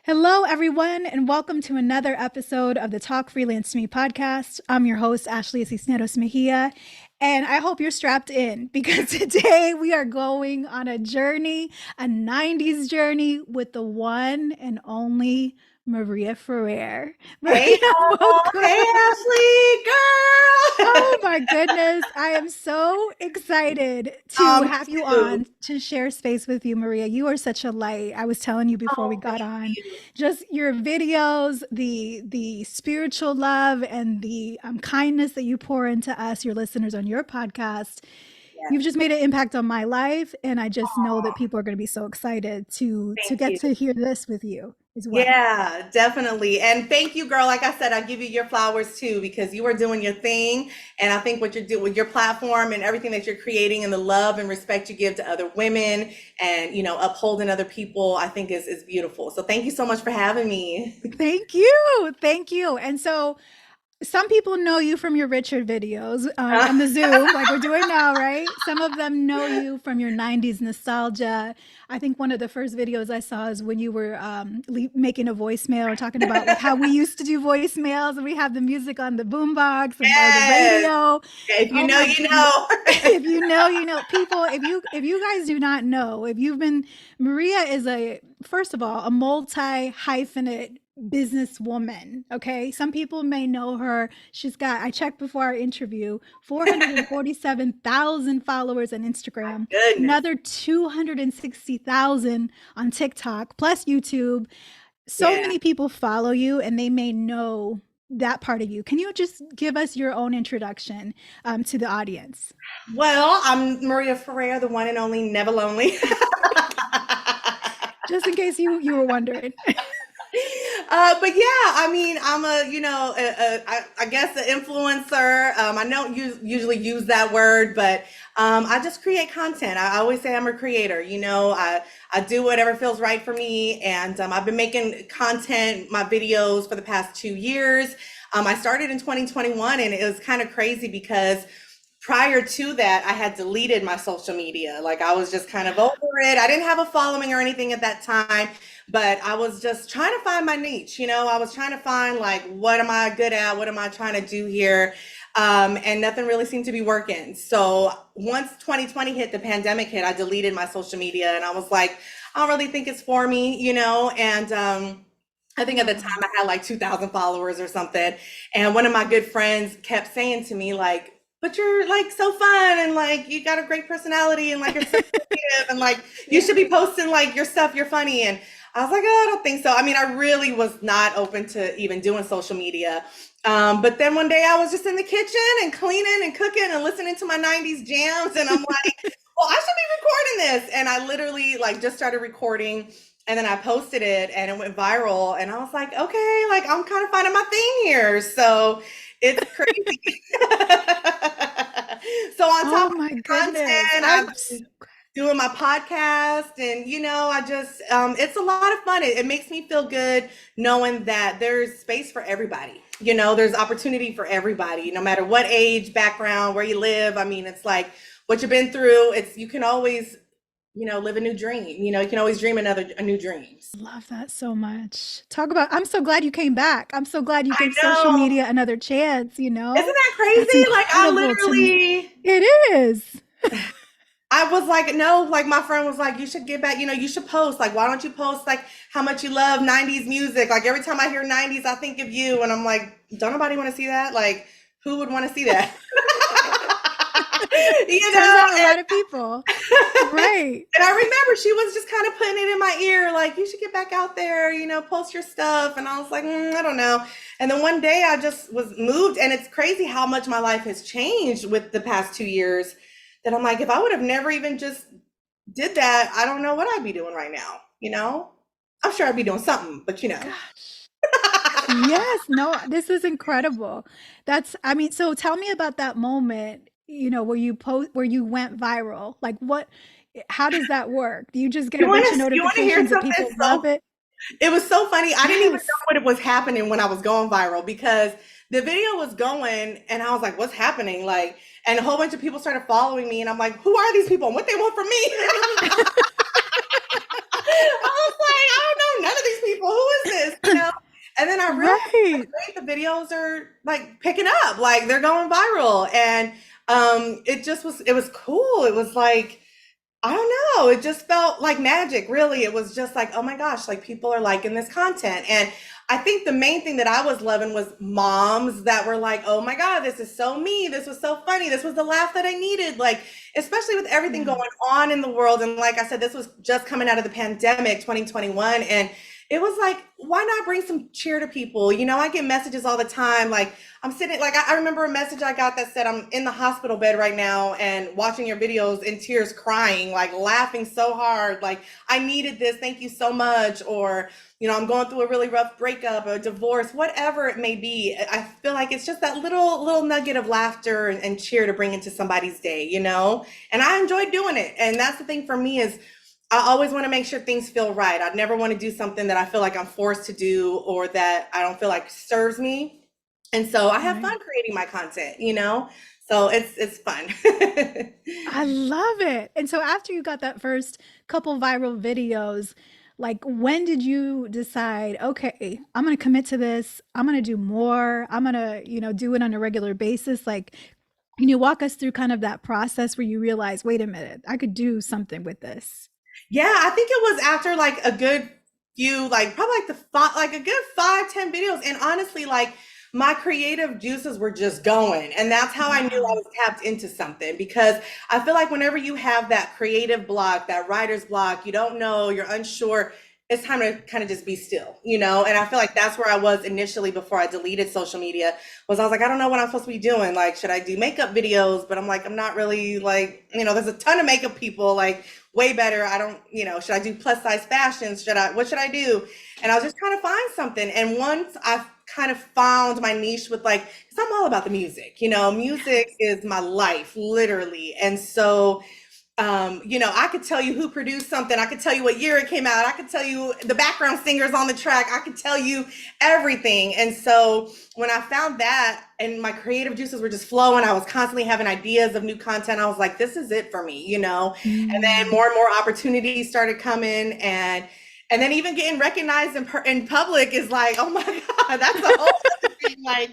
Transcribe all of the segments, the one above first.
Hello, everyone, and welcome to another episode of the Talk Freelance to Me podcast. I'm your host, Ashley Cisneros Mejia, and I hope you're strapped in because today we are going on a journey, a 90s journey with the one and only Maria Ferrer. Hey, Maria, y'all. Hey, welcome. Ashley, girl. Oh my goodness. I am so excited to Me have you too. on to share space with you, Maria. You are such a light. I was telling you before we Oh, got thank on, you. just your videos, the spiritual love and the kindness that you pour into us, your listeners on your podcast. You've Yes. just made an impact on my life, and I just know that Oh, people are going to be so excited to thank get you. to hear this with you as well. Yeah, definitely. And thank you, girl. Like I said, I give you your flowers too, because you are doing your thing. And I think what you're doing with your platform and everything that you're creating and the love and respect you give to other women and, upholding other people, I think is beautiful. So thank you so much for having me. Thank you. Thank you. And so some people know you from your Richard videos on the Zoom, like we're doing now, right? Some of them know you from your 90s nostalgia. I think one of the first videos I saw is when you were making a voicemail or talking about like how we used to do voicemails and we have the music on the boombox and or the Yes. radio. If you Oh know, my you goodness. know. If you know, you know. People, if you guys do not know, if you've been Maria is a first of all a multi hyphenate businesswoman. Okay. Some people may know her. She's got, I checked before our interview, 447,000 followers on Instagram, Goodness. another 260,000 on TikTok, plus YouTube. So Yeah. many people follow you and they may know that part of you. Can you just give us your own introduction to the audience? Well, I'm Maria Ferrer, the one and only Never Lonely. Just in case you were wondering. But yeah, I mean, I'm I guess an influencer. I don't usually use that word, but I just create content. I always say I'm a creator. I do whatever feels right for me, and I've been making content, my videos for the past 2 years. I started in 2021, and it was kind of crazy because prior to that, I had deleted my social media. Like I was just kind of over it. I didn't have a following or anything at that time, but I was just trying to find my niche. I was trying to find like, what am I good at? What am I trying to do here? And nothing really seemed to be working. So once 2020 hit, the pandemic hit, I deleted my social media and I was like, I don't really think it's for me. And, I think at the time Wow. I had like 2,000 followers or something. And one of my good friends kept saying to me, like, but you're like so fun and like you got a great personality and like you're so creative and like you Yeah. should be posting like your stuff, you're funny. And I was like, oh, I don't think so. I mean, I really was not open to even doing social media. But then one day I was just in the kitchen and cleaning and cooking and listening to my 90s jams. And I'm like, well, I should be recording this. And I literally like just started recording and then I posted it and it went viral. And I was like, okay, like I'm kind of finding my thing here. So it's crazy. So on top Oh of my the goodness. content, I've been doing my podcast and I just it's a lot of fun. It makes me feel good knowing that there's space for everybody. There's opportunity for everybody, no matter what age, background, where you live. I mean, it's like what you've been through, it's you can always, live a new dream. You can always dream a new dreams. Love that so much. Talk about, I'm so glad you came back. I'm so glad you I gave social know. media another chance, Isn't that That's crazy? Like I incredible to me. literally It is. I was like, no, like my friend was like, you should get back, you should post. Like, why don't you post like how much you love 90s music? Like every time I hear 90s, I think of you. And I'm like, don't nobody want to see that? Like, who would want to see that? you Turns know? out a lot of people. Right. And I remember she was just kind of putting it in my ear, like, you should get back out there, post your stuff. And I was like, I don't know. And then one day I just was moved. And it's crazy how much my life has changed with the past 2 years that I'm like, if I would have never even just did that, I don't know what I'd be doing right now. I'm sure I'd be doing something, but Gosh. Yes. No, this is incredible. I mean, so tell me about that moment, where you went viral. Like how does that work? Do you just get you a want bunch of to you want to hear notifications that something? people love it? It was so funny. I didn't even Yes. know what it was happening when I was going viral because the video was going and I was like, what's happening? Like, and a whole bunch of people started following me and I'm like, who are these people and what they want from me? I was like, I don't know none of these people. Who is this? And then I realized Right. wait, the videos are like picking up, like they're going viral. And it was cool. It was like, I don't know. It just felt like magic, really. It was just like, oh my gosh, like people are liking this content. And I think the main thing that I was loving was moms that were like, oh my God, this is so me. This was so funny. This was the laugh that I needed. Like, especially with everything Yeah. going on in the world. And like I said, this was just coming out of the pandemic, 2021. And it was like, why not bring some cheer to people? I get messages all the time. Like, I'm sitting, like, I remember a message I got that said, I'm in the hospital bed right now and watching your videos in tears, crying, like laughing so hard. Like, I needed this. Thank you so much. Or, I'm going through a really rough breakup or divorce, whatever it may be. I feel like it's just that little nugget of laughter and cheer to bring into somebody's day. And I enjoy doing it. And that's the thing for me is I always want to make sure things feel right. I never want to do something that I feel like I'm forced to do or that I don't feel like serves me. And so I have Right. fun creating my content. So it's fun. I love it. And so after you got that first couple viral videos, like when did you decide, okay, I'm going to commit to this. I'm going to do more. I'm going to, do it on a regular basis. Like, can you walk us through kind of that process where you realize, wait a minute, I could do something with this? Yeah, I think it was after like a good few, like probably like like a good 5, 10 videos. And honestly, like my creative juices were just going. And that's how I knew I Wow. was tapped into something because I feel like whenever you have that creative block, that writer's block, you don't know, you're unsure, it's time to kind of just be still. And I feel like that's where I was initially before I deleted social media was I was like, I don't know what I'm supposed to be doing. Like, should I do makeup videos? But I'm like, I'm not really like, there's a ton of makeup people like way better. I don't, should I do plus size fashions? What should I do? And I was just trying to find something. And once I kind of found my niche with like, because I'm all about the music, music is my life, literally. And so, I could tell you who produced something. I could tell you what year it came out. I could tell you the background singers on the track. I could tell you everything. And so when I found that and my creative juices were just flowing, I was constantly having ideas of new content. I was like, this is it for me. And then Mm. more and more opportunities started coming and then even getting recognized in public is like, oh my God, that's a whole other thing. Like,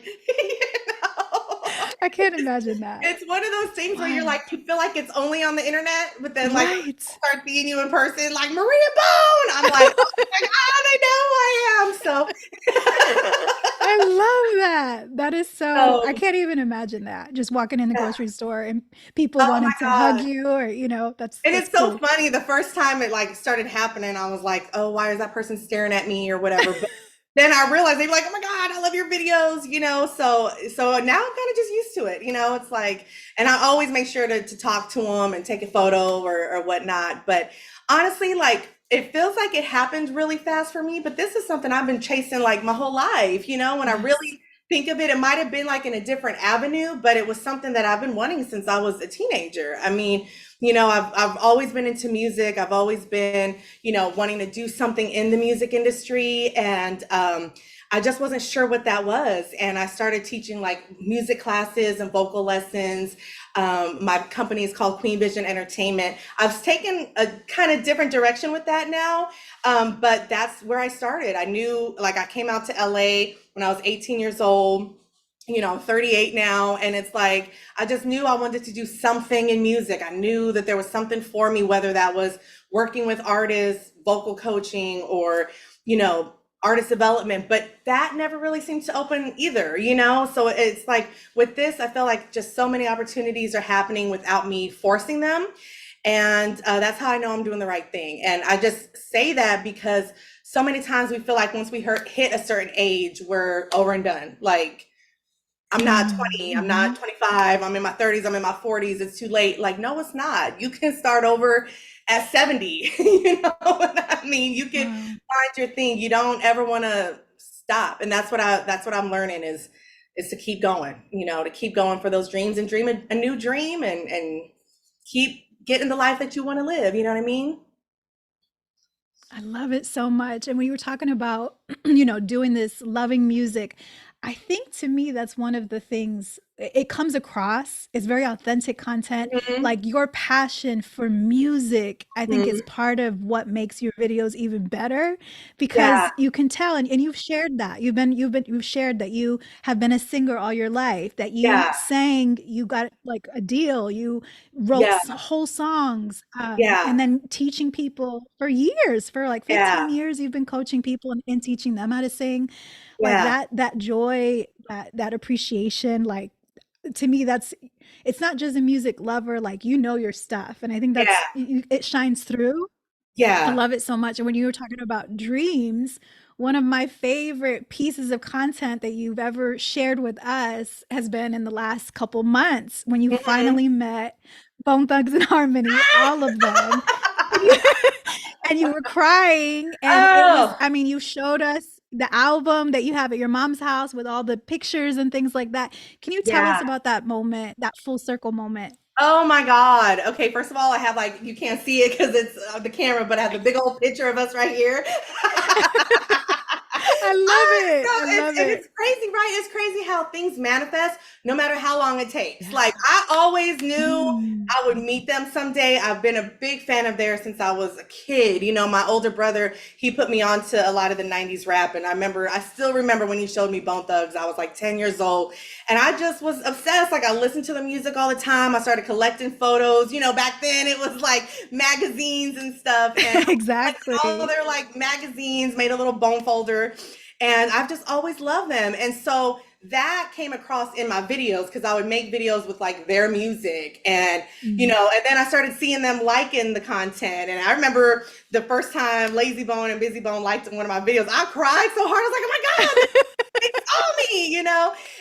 I can't imagine that. it's one of those things where you're Wow. like, you feel like it's only on the internet, but then like when Right. people start seeing you in person, like Maria Bone, I'm like, oh my God, they know who I am. I love that. That is so, I So, can't even imagine that. Just walking in the yeah. grocery store and people Oh my wanting to hug God. you or, And that's it's so cool. funny. The first time it like started happening, I was like, oh, why is that person staring at me or whatever? But then I realized they'd be like, oh my God, I love your videos. So now I'm kind of just used to it. It's like, and I always make sure to talk to them and take a photo or whatnot. But honestly, like it feels like it happened really fast for me, but this is something I've been chasing like my whole life. When I Yes. really think of it, it might have been like in a different avenue, but it was something that I've been wanting since I was a teenager. I mean, I've always been into music. I've always been, wanting to do something in the music industry. And I just wasn't sure what that was. And I started teaching like music classes and vocal lessons. My company is called Queen Vision Entertainment. I've taken a kind of different direction with that now. But that's where I started. I knew, like, I came out to LA when I was 18 years old. I'm 38 now, and it's like I just knew I wanted to do something in music. I knew that there was something for me, whether that was working with artists, vocal coaching, or you know, artist development. But that never really seemed to open either. So it's like with this, I feel like just so many opportunities are happening without me forcing them, and that's how I know I'm doing the right thing. And I just say that because so many times we feel like once we hit a certain age, we're over and done. Like I'm not 20, I'm Mm-hmm. not 25, I'm in my 30s, I'm in my 40s, it's too late. Like, no, it's not. You can start over at 70. You know what I mean? You can Wow. find your thing. You don't ever want to stop. And that's what I'm learning is to keep going, to keep going for those dreams and dream a new dream and keep getting the life that you want to live. You know what I mean? I love it so much. And when you were talking about, doing this, loving music, I think to me that's one of the things it comes across. It's very authentic content. Mhm. Like your passion for music, I think is Mhm. part of what makes your videos even better Yeah, because you can tell and you've shared that. You've shared that you have been a singer all your life, that you yeah, sang, you got like a deal, you wrote yeah, whole songs, yeah, and then teaching people for years, for like yeah, 15 years, you've been coaching people and teaching them how to sing like yeah, that joy, that appreciation, like to me that's it's not just a music lover, like you know your stuff, and I think yeah, that's it shines through. I yeah. love it so much. And when you were talking about dreams, one of my favorite pieces of content that you've ever shared with us has been in the last couple months when you Mhm. finally met Bone Thugs and Harmony, all of them. And you, and you were crying. And it was, Oh, I mean, you showed us the album that you have at your mom's house with all the pictures and things like that. Can you tell us yeah. about that moment, that full circle moment? Oh my God. Okay, first of all, I have like, you can't see it because it's the camera, but I have the big old picture of us right here. I love it. I It's, love and it's it. crazy, right? It's crazy how things manifest no matter how long it takes. Like, I always knew Mm. I would meet them someday. I've been a big fan of theirs since I was a kid. You know, my older brother, he put me on to a lot of the 90s rap. And I still remember when he showed me Bone Thugs. I was like 10 years old. And I just was obsessed. Like, I listened to the music all the time. I started collecting photos. You know, back then it was like magazines and stuff. And all Exactly. their like magazines, made a little bone folder, and I've just always loved them. And so that came across in my videos because I would make videos with like their music, and Mm. and then I started seeing them liking the content. And I remember the first time Lazy Bone and Busy Bone liked one of my videos, I cried so hard. I was like, oh my God, they saw me.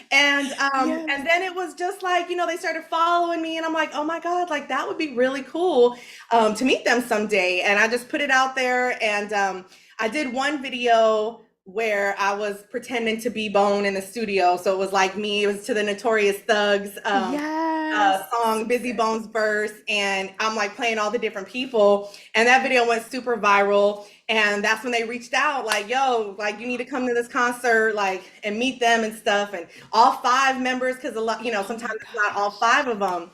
And Yes. then it was just like, they started following me, and I'm like, oh my God, like that would be really cool to meet them someday. And I just put it out there. And I did one video where I was pretending to be Bone in the studio. So it was like me, it was to the Notorious Thugs Yes. song, Busy Bone's verse. And I'm like playing all the different people. And that video went super viral. And that's when they reached out, like, yo, like, you need to come to this concert, like, and meet them and stuff. And all five members, because a lot, Oh sometimes my it's not all gosh. five of them.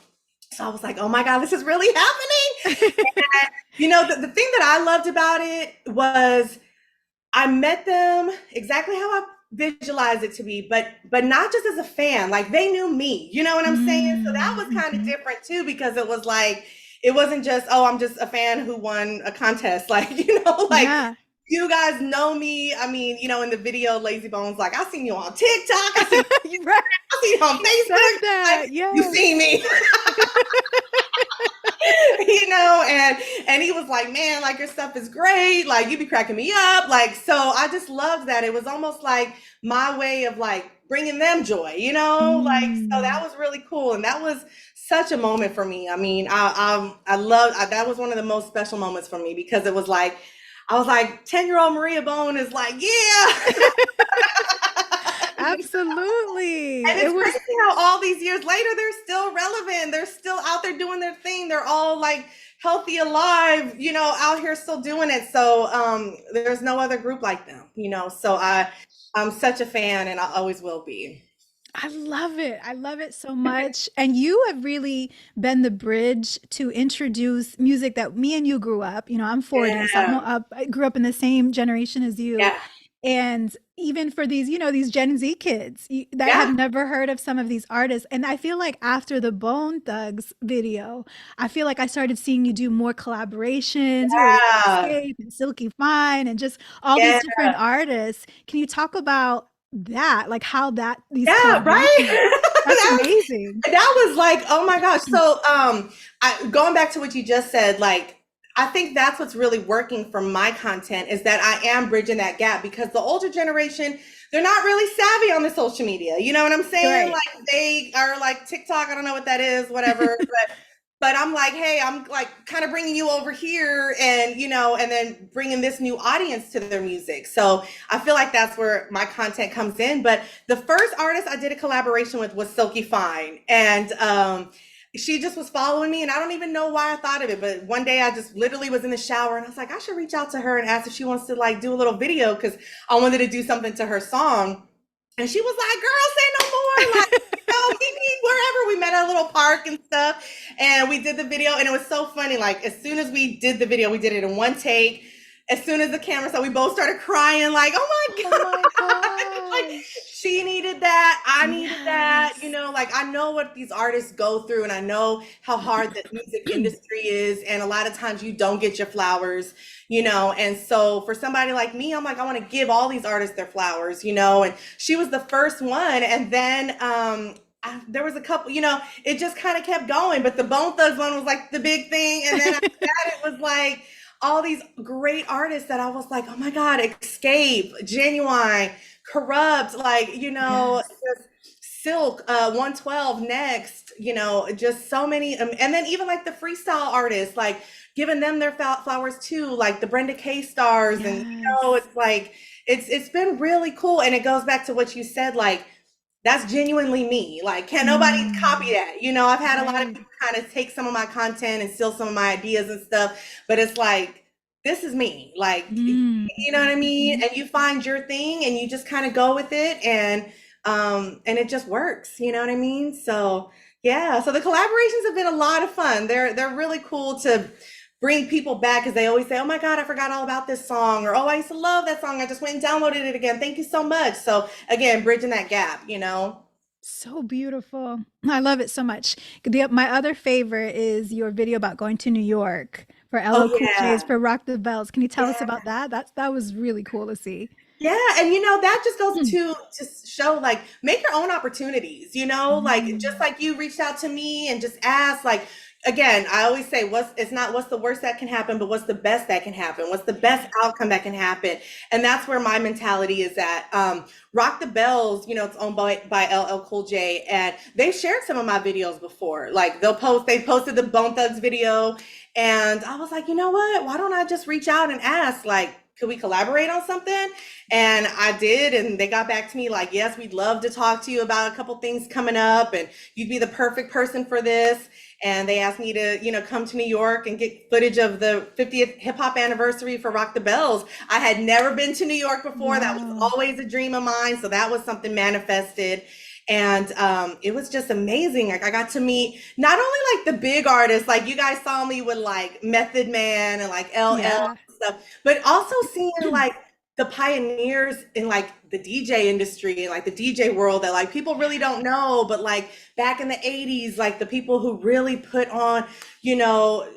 So I was like, oh my God, this is really happening. The thing that I loved about it was I met them exactly how I visualized it to be, but not just as a fan. Like, they knew me. You know what I'm saying? So that was kind of Mhm. different too, because it was like, it wasn't just, oh, I'm just a fan who won a contest. Like, like, Yeah. you guys know me. I mean, in the video, Lazy Bones, like, I seen you on TikTok, You're right. I seen you on He said Facebook, that. like, you Yes. see me. And he was like, man, like, your stuff is great, like, you be cracking me up, like. So I just loved that. It was almost like my way of like bringing them joy, like. So that Mm. was really cool, and that was such a moment for me. I mean, I love that. Was one of the most special moments for me, because it was like, I was like, 10-year-old Maria Bone is like, yeah. Absolutely. And It it's was crazy how all these years later, they're still relevant. They're still out there doing their thing. They're all like healthy, alive, out here still doing it. So there's no other group like them. So I'm such a fan, and I always will be. I love it. I love it so much. And you have really been the bridge to introduce music that me and you grew up. I'm 40, so Yeah. I grew up in the same generation as you. Yeah. And even for these Gen Z kids that have Yeah. never heard of some of these artists. And I feel like after the Bone Thugs video, I feel like I started seeing you do more collaborations, with Yeah. Escape and Silky Fine and just all these Yeah. different artists. Can you talk about that, like how these Yeah. collaborations, Right. that's amazing. That was like, oh my gosh. So, going back to what you just said, like, I think that's what's really working for my content, is that I am bridging that gap, because the older generation, they're not really savvy on the social media. You know what I'm saying? Right. Like, they are like TikTok. I don't know what that is, whatever. But I'm like, hey, I'm like kind of bringing you over here, and then bringing this new audience to their music. So I feel like that's where my content comes in. But the first artist I did a collaboration with was Silky Fine. And she just was following me, and I don't even know why I thought of it. But one day I just literally was in the shower, and I was like, I should reach out to her and ask if she wants to like do a little video, because I wanted to do something to her song. And she was like, girl, say no more. Like, wherever we met at a little park and stuff, and we did the video, and it was so funny. Like, as soon as we did the video, we did it in one take. As soon as the camera started, we both started crying, like, oh my Oh my God. Like, gosh. she needed that. I needed that. Yes. Like, I know what these artists go through, and I know how hard the music industry is. And a lot of times you don't get your flowers, And so for somebody like me, I'm like, I want to give all these artists their flowers, And she was the first one. And then, there was a couple, it just kind of kept going. But the Bone Thugs one was like the big thing. And then after that, it was like all these great artists that I was like, oh my God, Escape, Genuine, Corrupt, like, Yes. just Silk, 112 Next, just so many. And then even like the freestyle artists, like giving them their flowers too, like the Brenda K stars. And, Yes. it's like, it's been really cool. And it goes back to what you said, like, that's genuinely me. Like, can't nobody copy Mm, that. I've had a lot of right. people kind of take some of my content and steal some of my ideas and stuff, but it's like, this is me. Like, Mm, you know what I mean? mhm. And you find your thing and you just kind of go with it, and it just works. You know what I mean? So yeah. So the collaborations have been a lot of fun. They're really cool to bring people back, because they always say, oh my God, I forgot all about this song, or oh, I used to love that song, I just went and downloaded it again, thank you so much. So again, bridging that gap. So beautiful. I love it so much. My other favorite is your video about going to New York for Oh LL Cool J's yeah. for Rock the Bells. Can you tell us Yeah. about that? That was really cool to see. Yeah, and that just goes Mm, to show, like, make your own opportunities, like just mm. like you reached out to me and just asked, like, again, I always say, it's not what's the worst that can happen, but what's the best that can happen? What's the best outcome that can happen? And that's where my mentality is at. Rock the Bells, it's owned by LL Cool J, and they've shared some of my videos before. Like, they posted the Bone Thugs video, and I was like, you know what? Why don't I just reach out and ask, like, could we collaborate on something? And I did, and they got back to me like, yes, we'd love to talk to you about a couple things coming up, and you'd be the perfect person for this. And they asked me to, come to New York and get footage of the 50th hip hop anniversary for Rock the Bells. I had never been to New York before. That was Wow. always a dream of mine. So that was something manifested. And it was just amazing. Like, I got to meet not only like the big artists, like you guys saw me with like Method Man and like LL Yeah. and stuff, but also seeing like the pioneers in like the DJ industry and like the DJ world that like people really don't know, but like back in the 80s, like the people who really put on, you know,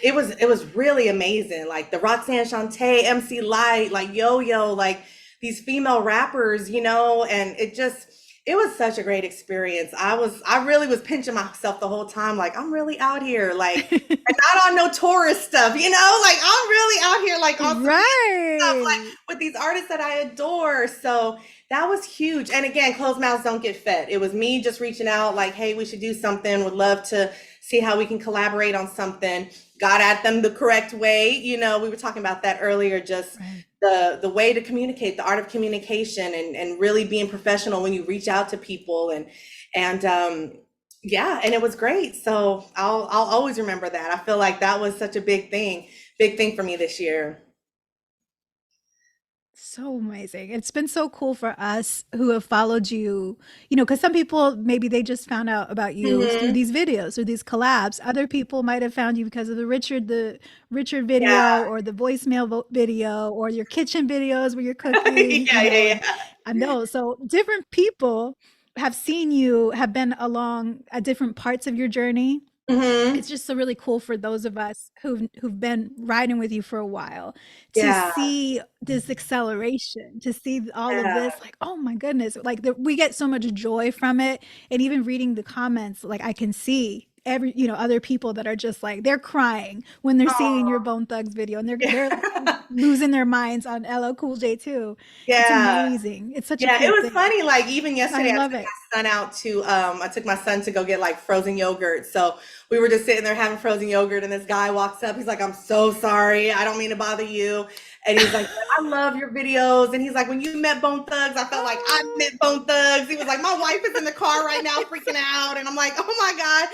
it was really amazing. Like the Roxanne Shante, MC Light, like Yo Yo, like these female rappers, and it was such a great experience. I really was pinching myself the whole time, like I'm really out here, like, and not on no tourist stuff, like I'm really out here, like on some stuff, like Right. with these artists that I adore. So that was huge. And again, closed mouths don't get fed. It was me just reaching out, like, hey, we should do something. Would love to see how we can collaborate on something. Got at them the correct way. We were talking about that earlier, just Right. the way to communicate, the art of communication, and really being professional when you reach out to people, and yeah, and it was great. So I'll always remember that. I feel like that was such a big thing for me this year. So amazing. It's been so cool for us who have followed you, because some people maybe they just found out about you through Hmm. these videos or these collabs. Other people might have found you because of the Richard video Yeah. or the voicemail video or your kitchen videos where you're cooking, Yeah, yeah, and yeah. I know. So different people have seen you, have been along at different parts of your journey. It's Hmm. just so really cool for those of us who've been riding with you for a while to Yeah, see this acceleration, to see all of yeah. this, like, oh my goodness, like we get so much joy from it. And even reading the comments, like I can see other people that are just like they're crying when they're seeing your Oh, Bone Thugs video, and they're yeah. losing their minds on LL Cool J too. It's Yeah. amazing. It's such a Yeah, it cool was thing. funny. Like even I yesterday, love it. I took my son to go get like frozen yogurt. So we were just sitting there having frozen yogurt, and this guy walks up. He's like, "I'm so sorry. I don't mean to bother you." And he's like, "I love your videos." And he's like, "When you met Bone Thugs, I felt like I Oh. met Bone Thugs." He was like, "My wife is in the car right now, freaking out," and I'm like, "Oh my God."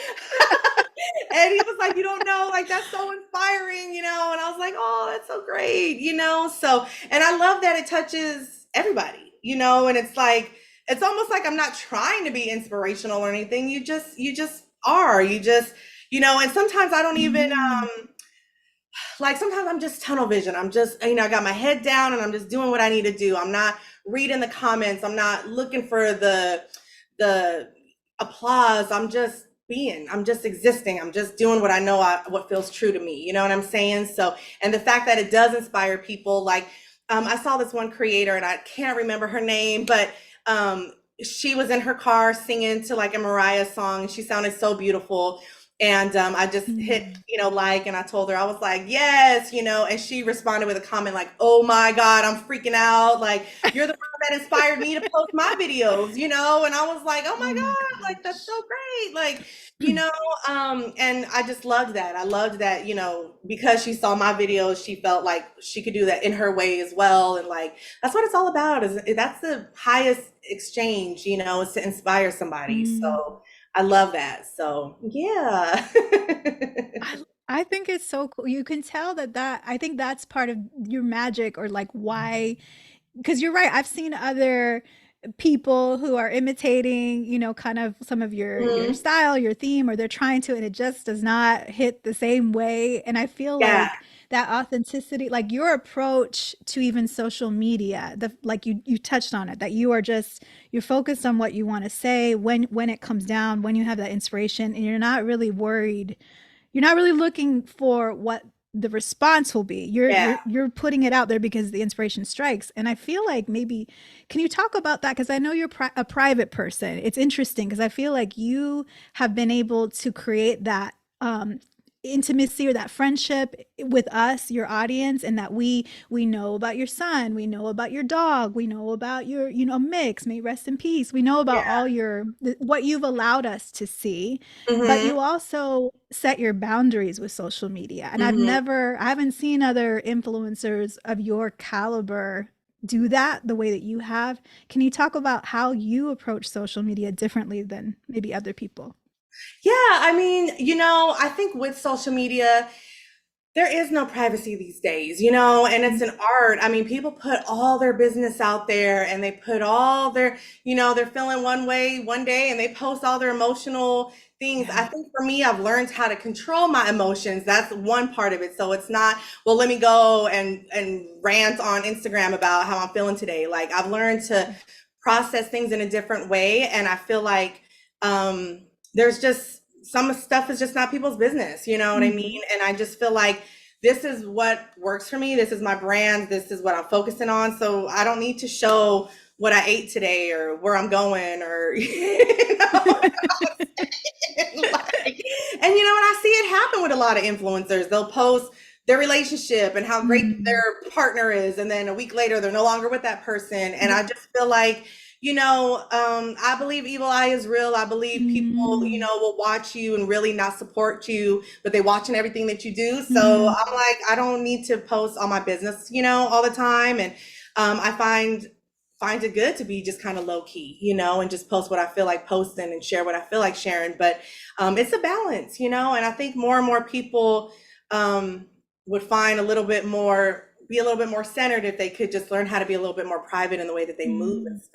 And he was like, "You don't know, like that's so inspiring." And I was like, "Oh, that's so great." So, and I love that it touches everybody, and it's like, it's almost like I'm not trying to be inspirational or anything. You just are. And sometimes I don't even Mm. like sometimes I'm just tunnel vision. I'm just, I got my head down and I'm just doing what I need to do. I'm not reading the comments. I'm not looking for the applause. I'm just being. I'm just existing. I'm just doing what I know what feels true to me. You know what I'm saying? So, and the fact that it does inspire people, like I saw this one creator and I can't remember her name, but she was in her car singing to like a Mariah song and she sounded so beautiful. And I just hit, Mm. like, and I told her, I was like, yes, and she responded with a comment like, oh my God, I'm freaking out. Like, you're the one that inspired me to post my videos, and I was like, oh my Oh my God, like, that's so gosh. great. Like, and I just loved that. I loved that, because she saw my videos, she felt like she could do that in her way as well. And like, that's what it's all about that's the highest exchange, is to inspire somebody. Mm. So I love that. So yeah. I I think it's so cool. You can tell that I think that's part of your magic or like why, because you're right. I've seen other people who are imitating, kind of some of your Mhm. style, your theme, or they're trying to, and it just does not hit the same way. And I feel Yeah. like that authenticity, like your approach to even social media, like you touched on it, that you're focused on what you want to say when it comes down, when you have that inspiration, and you're not really worried, you're not really looking for what the response will be. You're Yeah. you're you're putting it out there because the inspiration strikes. And I feel like maybe can you talk about that, because I know you're a private person. It's interesting because I feel like you have been able to create that intimacy or that friendship with us, your audience, and that we know about your son, we know about your dog, we know about your mix, may rest in peace, we know about Yeah. all what you've allowed us to see. But Mhm. you also set your boundaries with social media. And Mhm. I haven't seen other influencers of your caliber do that the way that you have. Can you talk about how you approach social media differently than maybe other people? Yeah, I mean, I think with social media, there is no privacy these days, and it's an art. I mean, people put all their business out there and they put all they're feeling one way one day and they post all their emotional things. I Yeah. think for me, I've learned how to control my emotions. That's one part of it. So it's not, well, let me go and rant on Instagram about how I'm feeling today. Like I've learned to process things in a different way. And I feel like there's just some stuff is just not people's business, you know what I Mm-hmm. mean? And I just feel like this is what works for me. This is my brand. This is what I'm focusing on. So I don't need to show what I ate today or where I'm going or like, and and I see it happen with a lot of influencers. They'll post their relationship and how great Mm-hmm. their partner is, and then a week later they're no longer with that person. And I just feel like, I believe evil eye is real. I believe people, Mm-hmm. will watch you and really not support you, but they watching everything that you do. So I'm Mm-hmm. like, I don't need to post all my business, all the time. And I find it good to be just kind of low key, and just post what I feel like posting and share what I feel like sharing. But it's a balance, and I think more and more people would find be a little bit more centered if they could just learn how to be a little bit more private in the way that they move and stuff.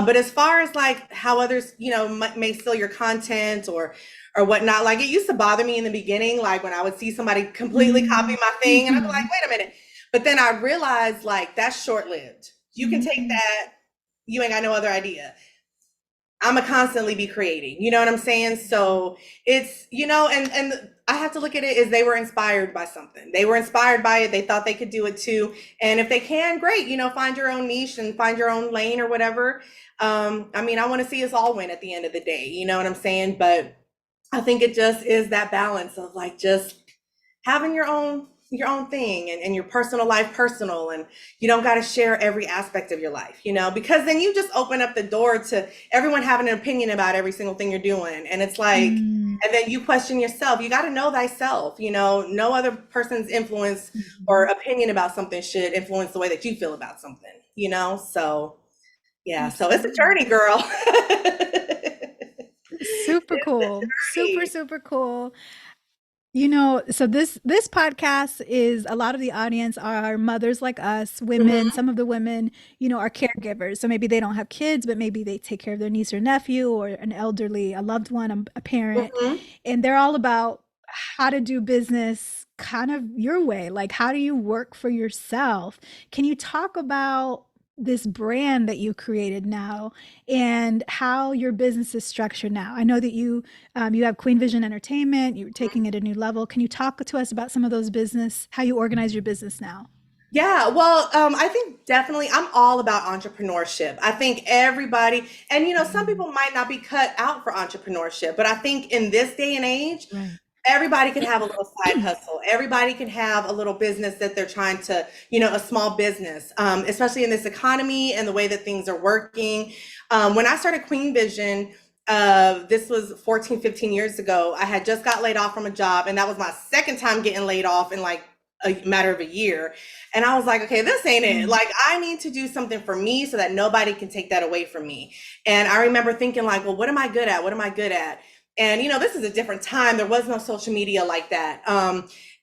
But as far as like how others, may steal your content or whatnot, like it used to bother me in the beginning, like when I would see somebody completely copy my thing and I'd be like, Mm-hmm. wait a minute. But then I realized like that's short lived. You can take Mm-hmm. that, you ain't got no other idea. I'm gonna constantly be creating. You know what I'm saying? So it's, and I have to look at it as they were inspired by something. They were inspired by it. They thought they could do it too. And if they can, great. Find your own niche and find your own lane or whatever. I mean, I want to see us all win at the end of the day. You know what I'm saying? But I think it just is that balance of like just having your own thing and your personal life personal, and you don't got to share every aspect of your life, because then you just open up the door to everyone having an opinion about every single thing you're doing, and it's like, and then you question yourself. You got to know thyself. No other person's influence or Mm-hmm. opinion about something should influence the way that you feel about something, so yeah, so it's a Absolutely. journey, girl. Super It's a cool. Super, journey. super cool. So this podcast is a lot of the audience are mothers like us, women. Hmm. Some of the women, are caregivers. So maybe they don't have kids, but maybe they take care of their niece or nephew or an elderly, a loved one, a parent. Hmm. And they're all about how to do business kind of your way. Like, how do you work for yourself? Can you talk about this brand that you created now and how your business is structured now? I know that you have Queen Vision Entertainment. You're taking it a new level. Can you talk to us about some of those business, how you organize your business now? Yeah, well, I think definitely I'm all about entrepreneurship. I think everybody, and some Mhm. people might not be cut out for entrepreneurship, but I think in this day and age, Right. everybody can have a little side hustle. Everybody can have a little business that they're trying to, a small business, especially in this economy and the way that things are working. When I started Queen Vision, this was 14, 15 years ago. I had just got laid off from a job, and that was my second time getting laid off in like a matter of a year. And I was like, okay, this ain't it. Mm. Like, I need to do something for me so that nobody can take that away from me. And I remember thinking, like, well, what am I good at? What am I good at? And this is a different time. There was no social media like that.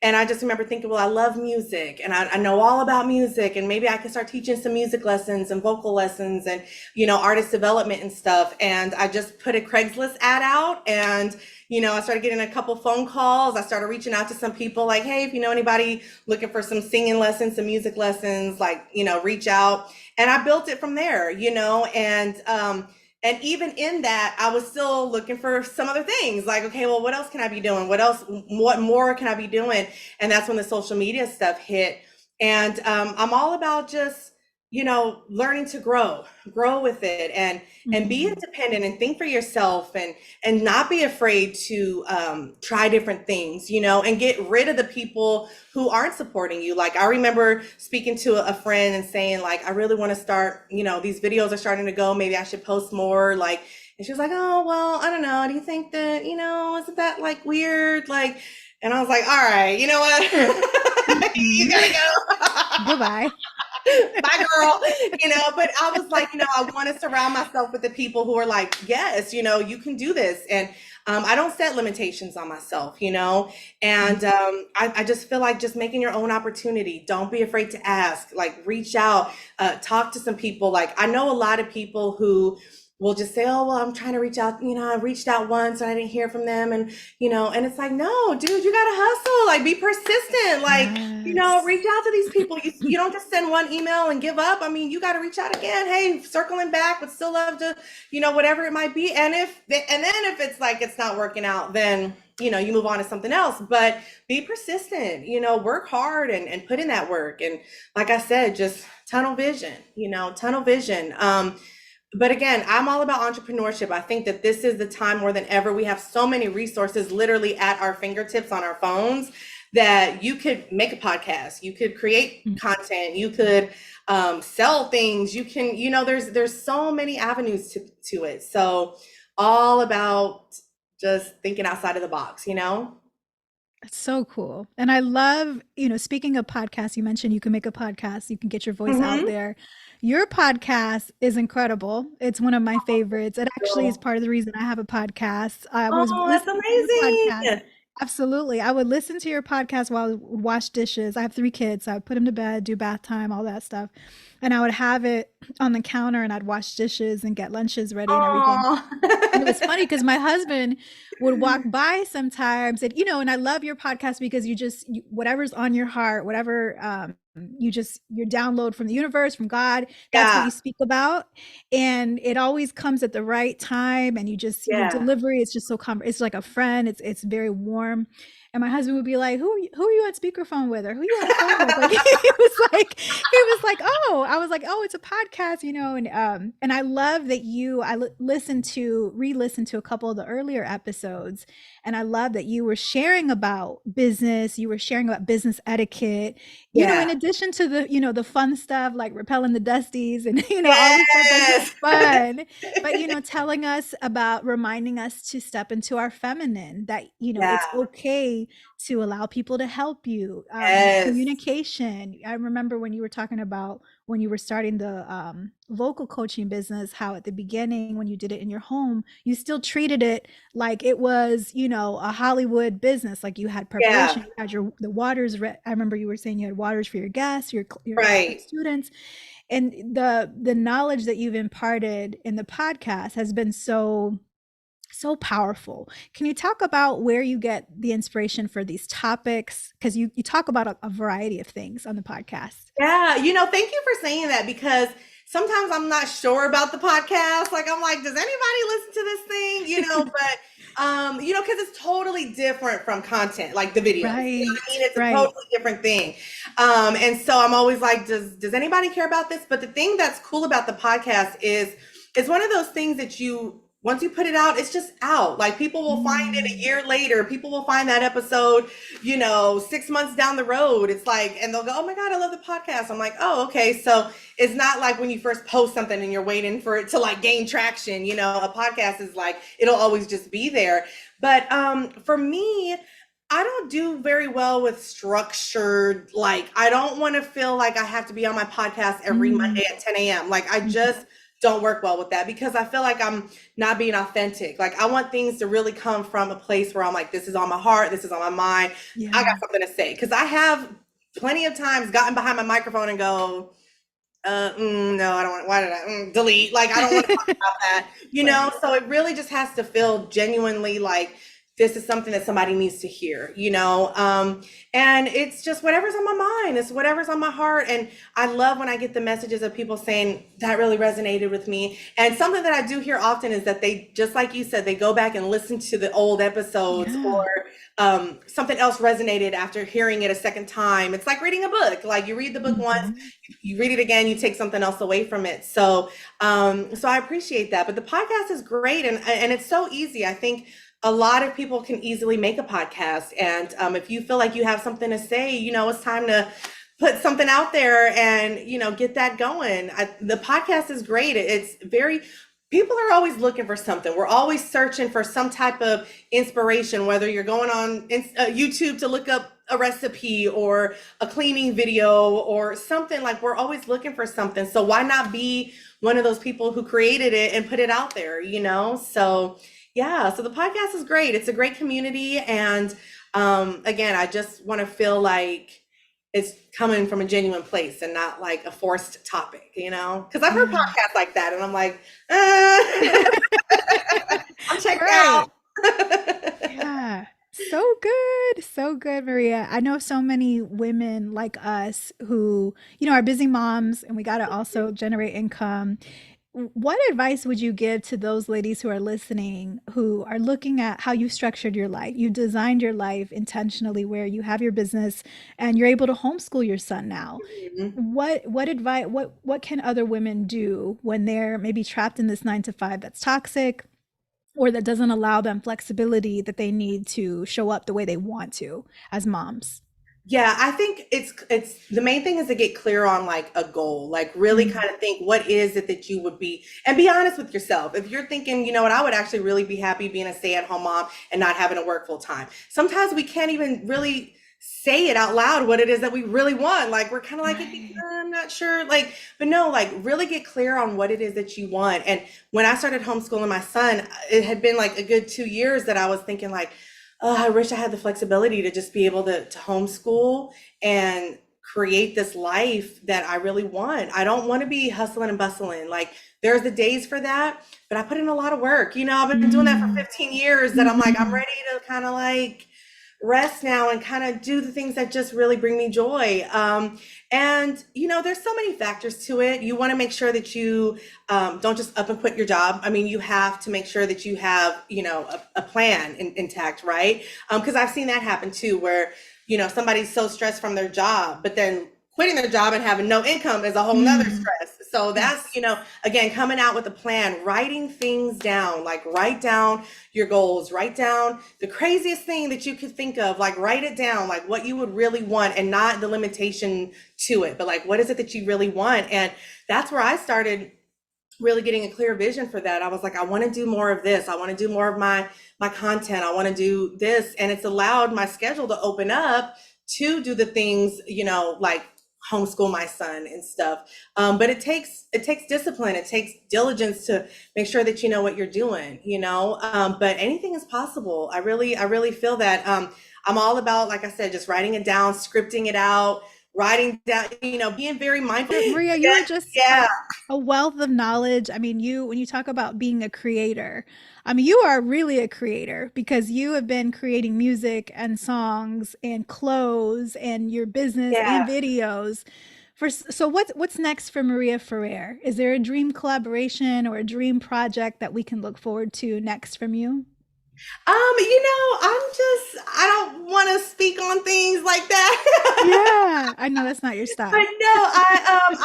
And I just remember thinking, well, I love music and I know all about music, and maybe I can start teaching some music lessons and vocal lessons and, artist development and stuff. And I just put a Craigslist ad out, and, I started getting a couple phone calls. I started reaching out to some people like, hey, if you know anybody looking for some singing lessons, some music lessons, like, reach out. And I built it from there, and even in that, I was still looking for some other things like, okay, well, what else can I be doing? What more can I be doing? And that's when the social media stuff hit. And I'm all about just, learning to grow with it, and be Mhm. independent and think for yourself, and not be afraid to try different things, and get rid of the people who aren't supporting you. Like, I remember speaking to a friend and saying, like, I really want to start, these videos are starting to go, maybe I should post more, like, and she was like, oh, well, I don't know, do you think that, isn't that like weird, like, and I was like, all right, you know what, you Mhm. gotta go. Goodbye. Bye, girl. But I was like, I want to surround myself with the people who are like, yes, you can do this. And I don't set limitations on myself, and I just feel like just making your own opportunity. Don't be afraid to ask, like, reach out, talk to some people. Like, I know a lot of people who will just say, oh, well, I'm trying to reach out. I reached out once and I didn't hear from them. And it's like, no, dude, you got to hustle, like, be persistent, like, Yes. reach out to these people. You don't just send one email and give up. I mean, you got to reach out again. Hey, circling back, would still love to, whatever it might be. And then if it's like it's not working out, then you move on to something else. But be persistent. Work hard and put in that work. And like I said, just tunnel vision. Tunnel vision. But again, I'm all about entrepreneurship. I think that this is the time more than ever. We have so many resources literally at our fingertips on our phones that you could make a podcast, you could create Mm. content, you could sell things, you can, there's so many avenues to it. So all about just thinking outside of the box. It's so cool. And I love, speaking of podcasts, you mentioned you can make a podcast, you can get your voice out Mm-hmm. there. Your podcast is incredible. It's one of my favorites. It actually is part of the reason I have a podcast. I was Oh, that's listening to your podcast. amazing. Absolutely. I would listen to your podcast while I would wash dishes. I have 3 kids, so I would put them to bed, do bath time, all that stuff. And I would have it on the counter and I'd wash dishes and get lunches ready and everything. Oh. And it was funny because my husband would walk by sometimes and I love your podcast because whatever's on your heart, whatever your download from the universe, from God, that's what Yeah, you speak about. And it always comes at the right time. And your yeah. delivery is just it's like a friend. It's very warm. And my husband would be like, who are you on speakerphone with? Or who are you on the phone with? Like he was like, oh, I was like, oh, it's a podcast. And I love that re-listened to a couple of the earlier episodes. And I love that you were sharing about business, you were sharing about business etiquette, in Yeah. addition to the fun stuff like repelling the dusties and, all the stuff that's Yes. fun, but, telling us about reminding us to step into our feminine, that, Yeah. it's okay ability to allow people to help you, Yes. communication. I remember when you were talking about when you were starting the vocal coaching business, how at the beginning, when you did it in your home, you still treated it like it was, you know, a Hollywood business. Like you had Yeah. preparation, you had the waters. I remember you were saying you had waters for your guests, your Right. students, and the knowledge that you've imparted in the podcast has been so powerful. Can you talk about where you get the inspiration for these topics? Because you talk about a variety of things on the podcast. Yeah, thank you for saying that because sometimes I'm not sure about the podcast. Like I'm like, does anybody listen to this thing? Because it's totally different from content, like the videos. You know what Right, I mean? It's a right. totally different thing. And so I'm always like, does anybody care about this? But the thing that's cool about the podcast is it's one of those things that you once you put it out, it's just out. Like people will find it a Mm. year later. People will find that episode 6 months down the road. It's like, and they'll go, oh my God, I love the podcast. I'm like, oh, okay. So it's not like when you first post something and you're waiting for it to like gain traction. A podcast is like, it'll always just be there. But for me, I don't do very well with structured, like, I don't want to feel like I have to be on my podcast every Mm. Monday at 10 a.m. Like, I Mhm. just don't work well with that because I feel like I'm not being authentic. Like, I want things to really come from a place where I'm like, this is on my heart, this is on my mind. I got Yeah. something to say. Because I have plenty of times gotten behind my microphone and go, no, I don't want, why did I delete? Like, I don't want to talk about that, Right. So it really just has to feel genuinely like this is something that somebody needs to hear. And it's just whatever's on my mind, it's whatever's on my heart. And I love when I get the messages of people saying that really resonated with me. And something that I do hear often is that they, just like you said, they go back and listen to the old episodes Yeah. or something else resonated after hearing it a second time. It's like reading a book. Like you read the book once, Mhm. you read it again, you take something else away from it. So I appreciate that. But the podcast is great, and it's so easy. I think a lot of people can easily make a podcast, and if you feel like you have something to say, it's time to put something out there and get that going. The podcast is great. It's very People are always looking for something. We're always searching for some type of inspiration, whether you're going on YouTube to look up a recipe or a cleaning video or something. Like, we're always looking for something. So why not be one of those people who created it and put it out there? So yeah, so the podcast is great. It's a great community. And again, I just want to feel like it's coming from a genuine place and not like a forced topic. Because I've heard Yeah. podcasts like that and I'm like, I'm checked Right. out. Yeah. So good. So good, Maria. I know so many women like us who, are busy moms and we got to also generate income. What advice would you give to those ladies who are listening, who are looking at how you structured your life? You designed your life intentionally where you have your business and you're able to homeschool your son now. What advice what can other women do when they're maybe trapped in this 9 to 5 that's toxic or that doesn't allow them flexibility that they need to show up the way they want to as moms? Yeah, I think it's the main thing is to get clear on like a goal, like really Mm. kind of think what is it that you would be and be honest with yourself. If you're thinking, you know what, I would actually really be happy being a stay-at-home mom and not having to work full time. Sometimes we can't even really say it out loud what it is that we really want. Like we're kind of like, Right. I'm not sure. Like, but no, like really get clear on what it is that you want. And when I started homeschooling my son, it had been like a good 2 years that I was thinking like, oh, I wish I had the flexibility to just be able to homeschool and create this life that I really want. I don't want to be hustling and bustling. Like there's the days for that, but I put in a lot of work. I've been doing that for Mm. 15 years that I'm like, I'm Mhm. ready to kind of like rest now and kind of do the things that just really bring me joy. And there's so many factors to it. You want to make sure that you don't just up and quit your job. I mean, you have to make sure that you have, a plan intact, right? Because I've seen that happen too, where, somebody's so stressed from their job, but then quitting their job and having no income is a whole nother Mm. stress. So that's, Yes. again, coming out with a plan, writing things down, like write down your goals, write down the craziest thing that you could think of, like write it down, like what you would really want and not the limitation to it, but like what is it that you really want? And that's where I started really getting a clear vision for that. I was like, I want to do more of this. I want to do more of my content. I want to do this. And it's allowed my schedule to open up to do the things, like homeschool my son and stuff. But it takes discipline. It takes diligence to make sure that you know what you're doing, but anything is possible. I really feel that. I'm all about, like I said, just writing it down, scripting it out, writing down, being very mindful. Maria, you are Yeah, just yeah, a wealth of knowledge. I mean, when you talk about being a creator, I mean, you are really a creator because you have been creating music and songs and clothes and your business and yeah. videos. So what's next for Maria Ferrer? Is there a dream collaboration or a dream project that we can look forward to next from you? I don't want to speak on things like that. Yeah, I know that's not your But style. no,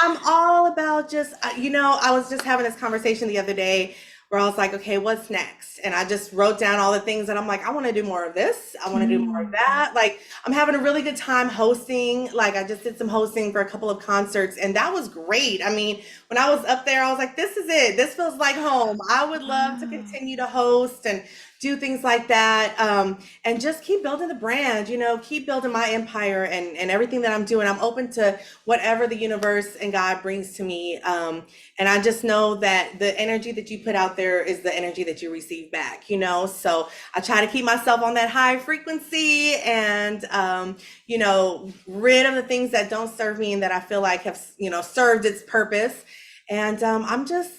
I'm all about just, I was just having this conversation the other day where I was like, okay, what's next? And I just wrote down all the things that I'm like, I want to do more of this. I want to do more of Mm. that. Like, I'm having a really good time hosting. Like, I just did some hosting for a couple of concerts, and that was great. I mean, when I was up there, I was like, this is it. This feels like home. I would love to Wow. continue to host and do things like that. And just keep building the brand, keep building my empire and everything that I'm doing. I'm open to whatever the universe and God brings to me. And I just know that the energy that you put out there is the energy that you receive back, So I try to keep myself on that high frequency and, rid of the things that don't serve me and that I feel like have, served its purpose. And I'm just,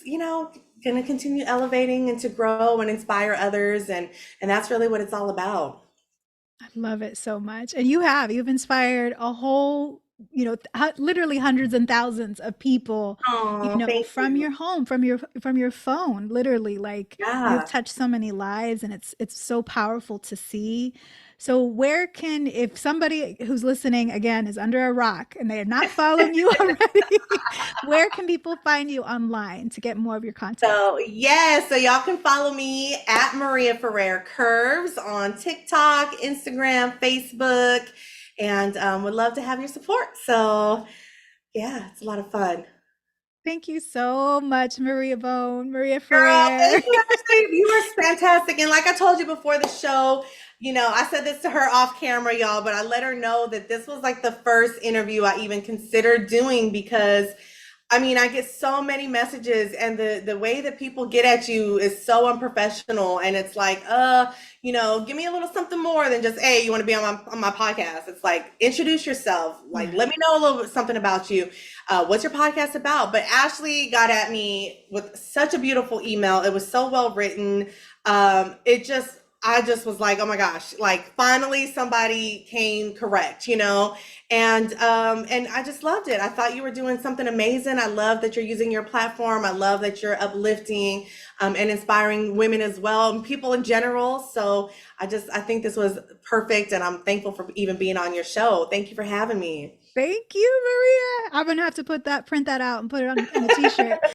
going to continue elevating and to grow and inspire others. And that's really what it's all about. I love it so much. And you've inspired a whole, literally hundreds and thousands of people, Oh, thank from you. your home, from your phone, literally. Like you have Yeah. touched so many lives and it's so powerful to see. So where can, if somebody who's listening again is under a rock and they are not following you already, where can people find you online to get more of your content? So, yeah, so y'all can follow me at Maria Ferrer Curves on TikTok, Instagram, Facebook, and would love to have your support. So, yeah, it's a lot of fun. Thank you so much, Maria Girl, Ferrer. thank you, Ashley. You were fantastic. And like I told you before the show, I said this to her off camera, y'all, but I let her know that this was like the first interview I even considered doing because I mean, I get so many messages and the way that people get at you is so unprofessional and it's like, give me a little something more than just, hey, you want to be on my podcast. It's like introduce yourself. Like, Yeah. let me know a little bit something about you. What's your podcast about? But Ashley got at me with such a beautiful email. It was so well written. I just was like, oh my gosh, like finally somebody came correct, and I just loved it. I thought you were doing something amazing. I love that you're using your platform. I love that you're uplifting and inspiring women as well and people in general. So I think this was perfect, and I'm thankful for even being on your show. Thank you for having me. Thank you, Maria. I'm gonna have to print that out and put it on a t-shirt.